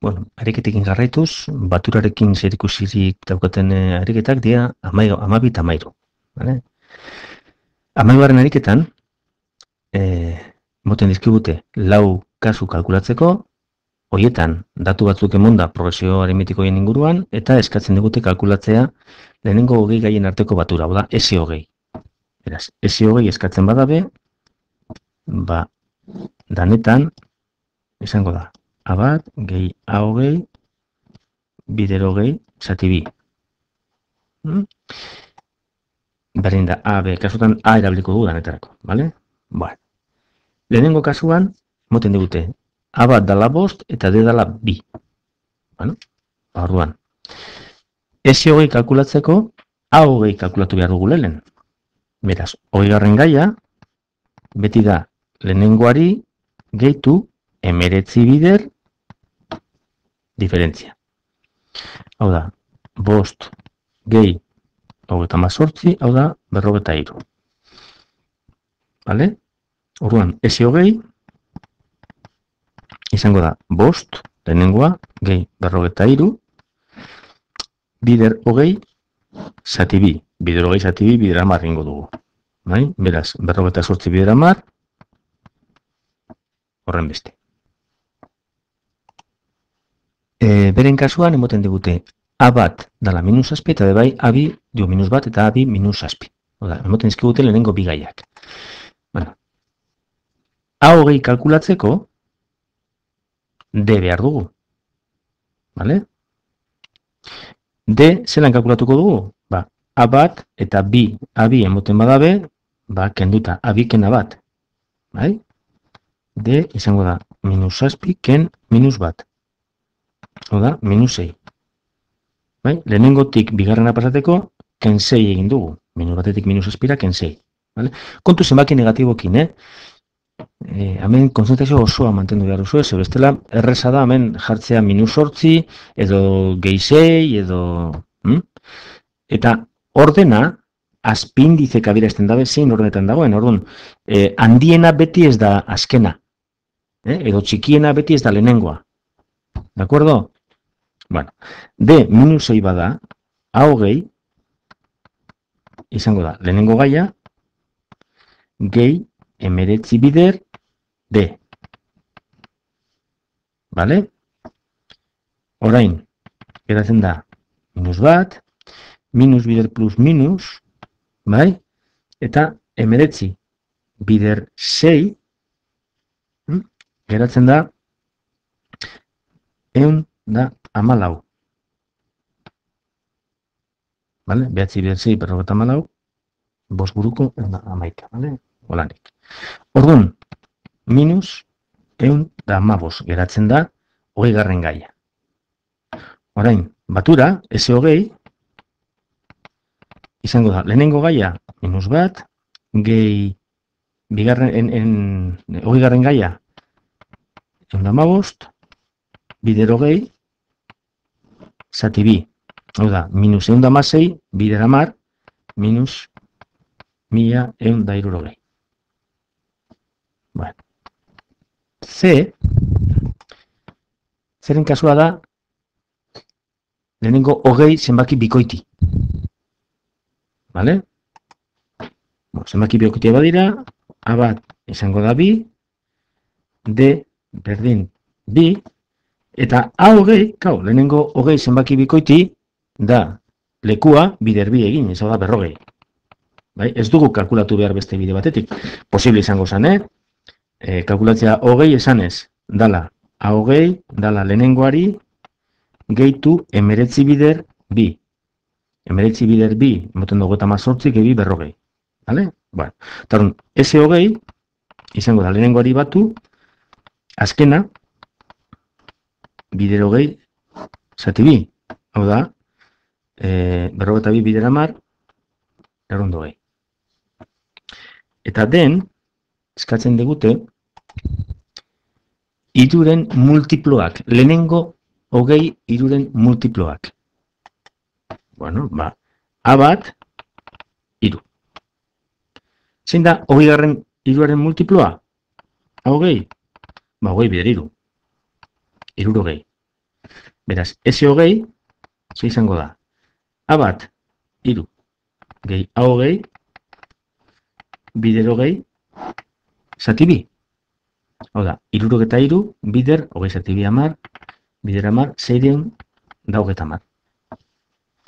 Bueno, ariketekin jarraituz, baturarekin zerikusirik daukaten ariketak dira 12 eta 13. Vale? 12. ariketan, moten dizkigute lau kasu kalkulatzeko, hoietan datu batzuk emonda progresio aritmetikoen inguruan, eta eskatzen digute kalkulatzea lehenengo hogei gaien arteko batura, hau da, S hogei. Beraz, S hogei eskatzen badabe, ba, danetan, izango da, A1 gehi A hogei, bider hogei, zati bi. Berdin da, A, B, kasutan A erabiliko dugu danetarako, bale? Bueno. Lehenengo kasuan, moten digute, A1 dala 5 eta D dala 2. Bueno, orduan. S hogei kalkulatzeko, A hogei kalkulatu behar dugu lehen. Beraz, 20. gaia, beti da, lehenengoari gehitu 19 bider diferentzia. Hau da, 5 gehi 38, hau da, 43. Vale? Orduan, S hogei izango da 5 lehenengoa gehi 43 bider hogei zati bi. Bider hogei zati bi bider 10 ingo dugu. Bai? Beraz, 48 bider 10 horren beste. Beren kasuan emoten digute A1 dala minus zazpi eta bai A2 dio minus bat eta A2 minus zazpi. Oda, emoten dizkigute lehenengo bigaiak. Bueno, A hogei kalkulatzeko D behar dugu. Vale? D zelan kalkulatuko dugu? Ba, A1 eta A2 emoten badabe, ba, kenduta A2 ken A1. Bai? D izango da minus zazpi ken minus bat. Oda, minus 6. Bai? Lehenengotik bigarrena pasateko, ken 6 egin dugu. Minus batetik minus zazpira, ken 6. Vale? Kontu zenbaki negatibokin, hemen konzentrazio osoa mantendu behar duzu, ez bestela erreza da hemen jartzea minus 8 edo gehi 6 edo... Eta ordena azpindizek adierazten dabe zein ordenetan dagoen. Orduan, handiena beti ez da azkena. Edo txikiena beti ez da lehenengoa. De acuerdo? Bueno, D minus 6 bada, A hogei izango da lehenengo gaia gehi 19 bider D. Vale? Orain, geratzen da minus bat, minus bider plus minus, bai? Eta 19 bider 6 geratzen da 114. Vale? 9 bider 6 54, 5 buruko 111, vale? Olanik. Orduan, minus 115 geratzen da 20. gaia. Orain, batura, S hogei izango da, lehenengo gaia minus bat, gehi bigarren 20. gaia 115, bider hogei zati bi. Hau da, minus 116 bider 10 minus 1160. Bueno. C, zeren kasua da, lehenengo hogei zenbaki bikoiti. Vale? Zenbaki bikoitia badira, A1 izango da 2, D berdin 2, eta A hogei, lehenengo hogei zenbaki bikoiti da lekua bider 2 egin, ez da 40. Bai? Ez dugu kalkulatu behar beste bide batetik. Posible izango zen, kalkulatzea hogei esanez, dala A hogei, dala lehenengoari, gehitu 19 bider 2. 19 bider 2, emoten dugu eta 18, gehi 40. Vale? Bueno, eta S hogei, izango da lehenengoari batu, azkena, bider hogei, zati bi. Hau da, 42 bider 10, errondo gehi. Eta den, eskatzen digute, hiruren multiploak, lehenengo hogei hiruren multiploak. Bueno, ba, A1, 3. Zein da, 20. hiruaren multiploa? A hogei? Ba, hogei bider 3. 60. Beraz, S hogei, ze izango da? A bat, iru, gehi A hogei, bider hogei, zati bi. Hau da, irurogeta iru, bider, hogei zati bi amar, bider amar, 600 da hogeta amar.